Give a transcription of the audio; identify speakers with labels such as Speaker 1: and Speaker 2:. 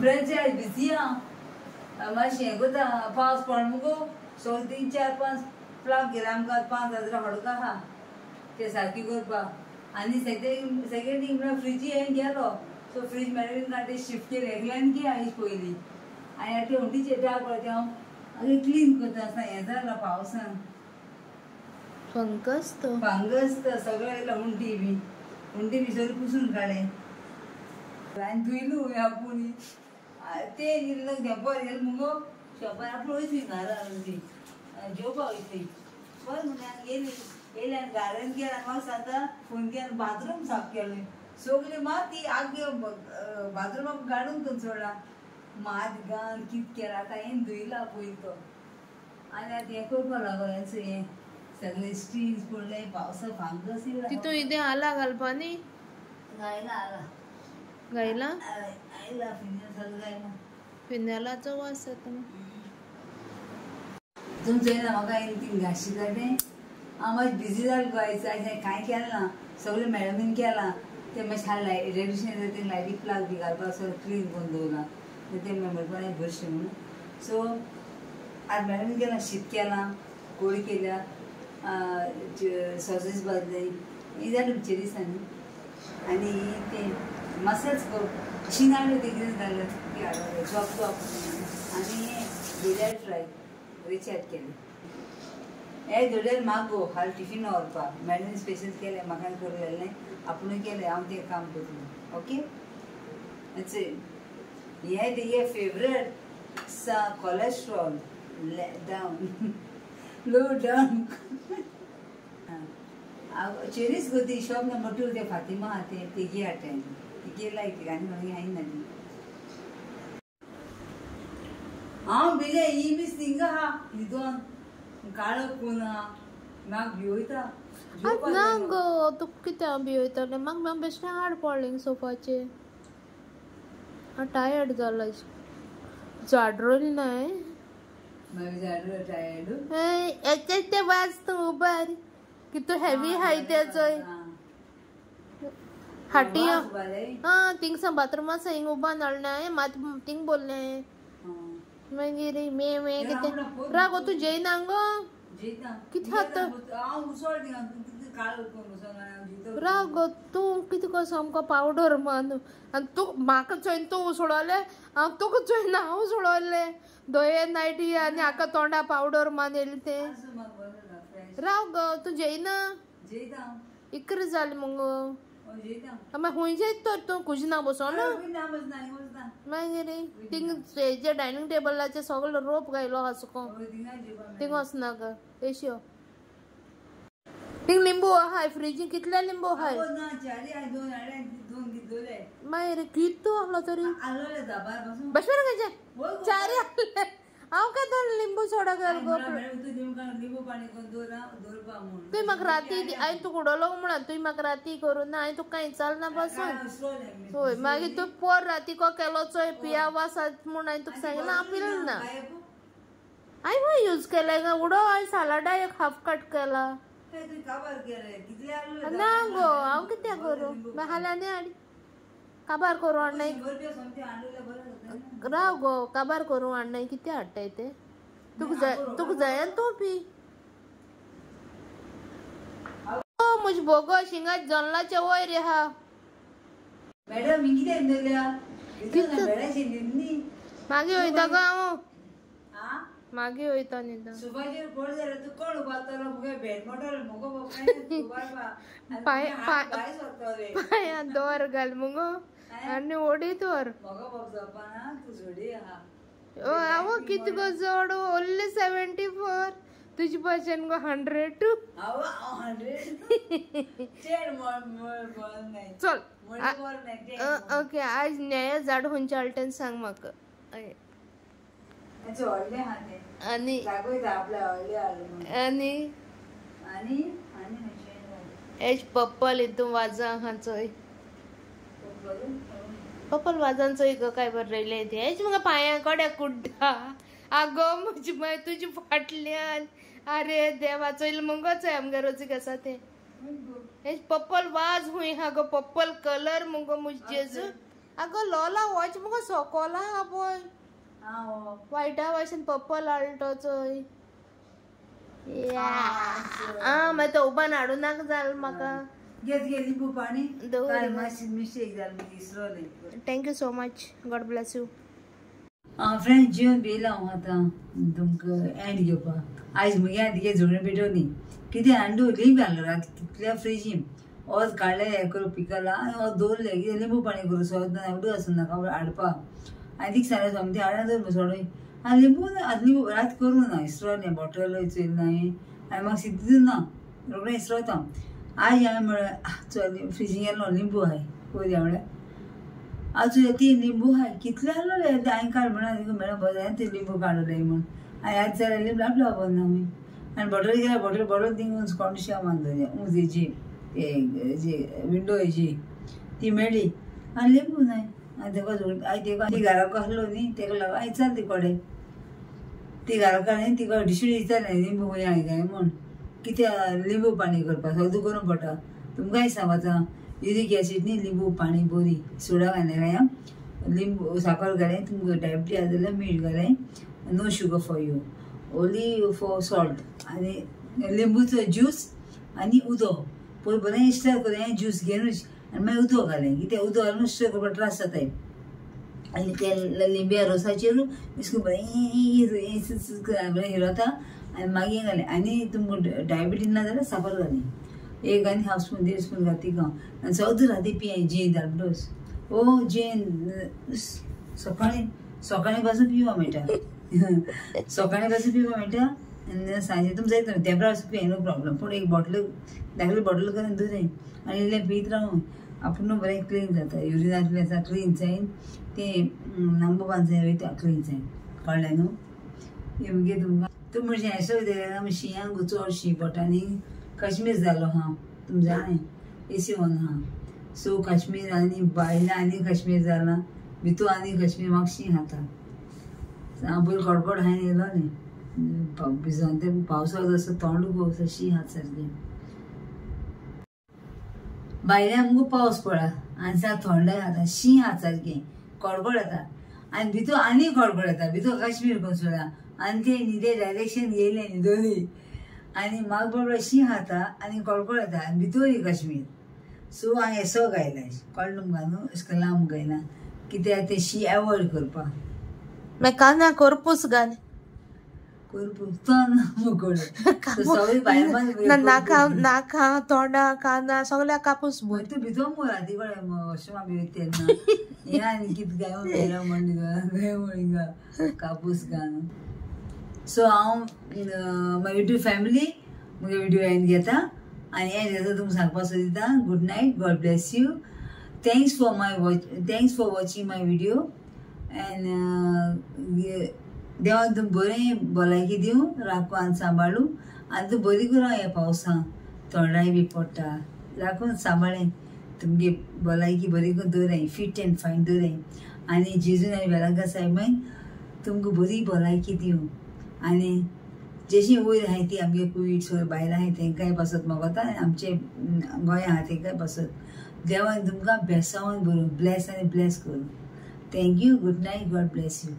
Speaker 1: friends आज busy हां मातशें हें करता पावस पड मुगो सो 3-4-5 फ्लाक गेले आमकां 5,000 हडका आहा ते सारकी करपाक आनी सेकेंड थिंग म्हळ्यार फ्रिजी हें गेलो सो फ्रीज मेळ्ळें ते शिफ्ट केलें एकल्यान की आयज पयलीं आनी आतां हंडीचेर डाग पळय ते हांव क्लीन करता आसतना हें जालां पावसान
Speaker 2: फंगस तो
Speaker 1: सगळें येयला हुंडी बी सगळी पुसून काडलें आनी धुयलू आपुणी ते घेवपाक गेले मुगो शॉपार आपूण वयतली घरा ती जेवपाक वयतली बरें म्हणलें येयली आनी घरान गेले आनी म्हाका सांगता फोन केलो बाथरूम साफ केलें सगळी माती आगे बाथरुमाक गाडून तो सोडला मात घाण कित केला आतां हें धुयला पयलीं तो आनी आतां हें करपाक लागलो हें सगळे स्टील्स पडले पावसा फांगस
Speaker 2: तितून इथे आला घालपानी
Speaker 1: गायला
Speaker 2: फिनालाचो वास येता
Speaker 1: तुमचें ना म्हाका ती घाशी काडलें हांव मातशें बिजी जालें गो आयज कांय केलें ना सगळें मॅडमीन केलां ते मातशें हाडला इलेक्ट्रिशन ते लायटी प्लाग बी घालपाक सगळें क्लीन करून दवरलां ते मेळपाक बरशें म्हणून सो आज मॅडमीन केलां शीत केलां कोळी केल्या सॉसेस भाजले हें जालें आमचे दिसांनी आनी ते मसाज शिनाल्यो ते कितें घालले ती हाडले चॉप आनी दोड्यार फ्राय रिचार्ज केले हे दोड्यार मागो हाल टिफीन व्हरपाक मॅडमीन स्पेशल केलें म्हाका करूं जालें आपुणूय केलें हांव तें काम करतलें ओके हे तेगे फेवरेट कोलेस्ट्रॉल डावन लो डावन चेरीस गो ती शॉप नंबर 2 ते फातिमा आहा तेगे हाडटा तेगे लायक आनी म्हाका हाय ना हांव बिले ही बी थिंग आहा हितून काळो कोण आहा म्हाका भिवयता
Speaker 2: ना गो तूं कित्याक भिवयतलें म्हाका बेश्टें हाड पडलें सोफाचेर हांव टायर्ड जाला झाड रोयली नाय ते वाज तूं उबार कितू हेवी हाय तेचोय हाटी हाँ थिंग बाथरूम आसा हिंग उबा नाळना मात थिंग बोललें मागीर मे कितें रागो तूं जेयना गो कितें खाता रागो तूं कितें को सामको पावडर मान आनी तूं म्हाका चोयन तूं उसळोलें हांव तुका चोयन हांव उसळोलें दोये नायटी आनी हाका तोंडा पावडर मानेली तें राव गो तूं जेयना इकरा जालें मुगो मागीर खूंय जेयत तर तूं कुजिना बसोन मागीर थिंग हेजे डायनिंग टेबलाचेर सगळो रोप घायलो आहा सुको थिंग वचनाका एश्यो थिंग लिंबू आहाय फ्रिजीन कितले लिंबू आहाय मागीर कितू आहलो तरी बसवर खंयचे चारी आहले हांव काय लिंबू सोडा घाल गो तुवें म्हाका राती हांवें तुका उडोलो म्हणून तुवें म्हाका राती करून ना हांवें तुका कांय चलना बसून होय मागीर तूं पोर राती को केलो चोय पिया वासात म्हूण हांवें तुका सांगलें हांव पिलें ना हांवें यूज केलें गा उडो हांवें सालाडा एक हाफ कट केला ना गो हांव कित्याक करूं हाल्यानी हाडी काबार करूं हाडनाय राव गो काबार करूं हाडनाय कितें हाडटाय ते तुका जाय तूं पी म्हजी भोगो शिंगा जल्लाचे वयर आहा
Speaker 1: मॅडम
Speaker 2: मागीर वयता गो हांव मागीर वयता न्हिदा पांयां दोर घाल मुगो आनी ओडीत व्हर हांव कितें गो जोड ओन्ली 74 तुजे भाशेन गो 100 चल ओके आज न्याय झाड खंयचे हाडटा सांग म्हाका आनी एज पप्पल हितून वाजां आहा चोय पप्पल वाजान चोय गो काय बरें रयलें तें एज म्हाका पांयां कड्या कुड्डा आगो म्हजी माय तुजी फाटल्यान अरे देवा चोयलें मुगो चोय आमगे रोजीक आसा तें हे पर्पल वाज हुई हा गो पर्पल कलर मुगो मुजेज अगो लोला वॉच मुगो सोकोला हा बोय व्हाईटा वाशन पर्पल आल्टोचोय या मैं तो उबा नाडू नाक जाल म्हाका
Speaker 1: घेत गे लिंबू पाणी काय मातशी मिस्टेक जाली इसरोले
Speaker 2: thank you so much God bless you
Speaker 1: friends जेवण बी येयला हांव आतां तुमकां एंड घेवपाक आयज मुगे तिगे झगड्यो पेटोवनी कितें अंडू लिंब घाललो रात कितल्या फ्रिजीन ओज काडले हें करून पिकला आनी ओज दवरले कितें लिंबू पाणी करूं सोद एवढू आसूं नाका हाडपाक आनी तीक सांगलें सोमतें हाडा दवर सोडूय आनी लिंबू रात करूं ना इसरोलें बॉटल चोयलें हांवें आनी म्हाका सिद्ध ना रोखडें इसरोता आज हांवें म्हळें चल फ्रिजीन गेलो लिंबू हाय पयलीं म्हळ्यार आजू ती लिंबू हाय कितले आहलो रे हांवें काड म्हणा म्हळ्यार बरें ते लिंबू काडले म्हूण आनी आज जाल्यार लिंबू आपलो खबर ना आमी आनी बॉटल गेल्यार बॉटल थिंग कोणशा बांदलें उजेची हेजी विंडो हेजी ती मेळ्ळी आनी लिंबू नाय आनी तेका तेका ती घराक आहलो न्ही तेका लागून हांवें विचारलें ती कोडे ती घराक न्ही तिका डिशून विचारलें लिंबू खंय हांवें काय म्हूण कितें लिंबू पाणी करपाक सगळें करूं पडटा तुमकांय सांग आतां युरीक एसीड न्ही लिंबू पाणी बरी सोडा घालें काय लिंबू साखर घालें तुमकां डायबिटीज आसा जाल्यार मीठ घालें no sugar for you only for salt आनी लिंबूचो ज्यूस आनी उदक पळय बरें स्टर करें ज्यूस घेवनूच आनी मागीर उदक घालें कितें उदक घालून स्टर करपाक त्रास जाताय आनी ते लिंब्या रोसाचेर इसको बरें बरें हिरोता आनी मागीर घालें आनी तुमकां डायबिटीज ना जाल्यार साखर घालें एक आनी हाफ स्पून 1.5 स्पून घाती का आनी सद्दां राती पिये जेन धाडटोस ओ जेन सकाळीं पासून पिवपा मेळटा सकाळीं पासून पिवपा मेळटा आनी सांजे तुमकां जाय तेंपरा पासून पिये नो प्रॉब्लम पूण एक बॉटल धाकली बॉटल करून दवरें आनी इल्लें पीत रावूं आपूण बरें क्लीन जाता युरिनांतलें आसा क्लीन जायन तें नंबर 5 जाय वयता क्लीन जायन कळ्ळें न्हू हें मुगे तुमकां तुमी म्हणजे हें सगळें शियांक चडशी बोटांनी काश्मीर जालो हा तुम जाणें एसी वन हा सो काश्मीर आनी बायलां आनी काश्मीर जाला भितू आनी काश्मीर म्हाका शीं खाता हांव पयलीं कडकड हांवें येयलो न्ही भिजोन तें पावसाक जसो तोंड गो शीं हात सारकें भायल्यान मुगो पावस पडला आनी सा थंड खाता शीं हात सारकें कडकड येता आनी भितू आनी कडकड येता भितू काश्मीर खंय सोडा आनी तें न्ही तें डायरेक्शन येयलें न्ही दोनी आनी म्हाका बरोबर शीं खाता आनी कडकड येता आनी भितोरी काश्मीर सो हांवें हेसो गायलें कळ्ळें तुमकां न्हू अशें लांब गायना कित्याक तें शीं एवॉयड करपाक
Speaker 2: मैं काना करपूस घाल
Speaker 1: करपूस तो ना मुकोड सगळीं भायर
Speaker 2: नाका तोंडा काना सगळ्या कापूस बोल
Speaker 1: तूं भितर मुगो ती कळ्ळें वॉशरूमा बी तेन्ना हें आनी कितें गायो मेळ्ळा म्हण गाय म्हण कापूस घाल सो हांव माय यूट्यूब फॅमिली मुगे व्हिडिओ एंड घेता आनी एंड घेता तुमकां सांगपाक सोदिता good night God bless you thanks for watching my video and देवान तुमकां बरें भलायकी दिवं राखूं आनी सांबाळूं आनी तूं बरी करूं हे पावसां थोडाय बी पडटा राखून सांबाळें तुमगे भलायकी बरी करून दवरें फीट एंड फायन दवरें आनी जेजून आनी वेलांका सायबान तुमकां बरी भलायकी दिवं आनी जशी वयर आहाय ती आमगे कुयट सगळीं बायलां आहाय तेंकाय पासत मागता आनी आमचे गोंया आहा तेंकाय पासत देवान तुमकां बेसांवन बरोवन ब्लेस आनी ब्लेस करूं thank you good night God bless you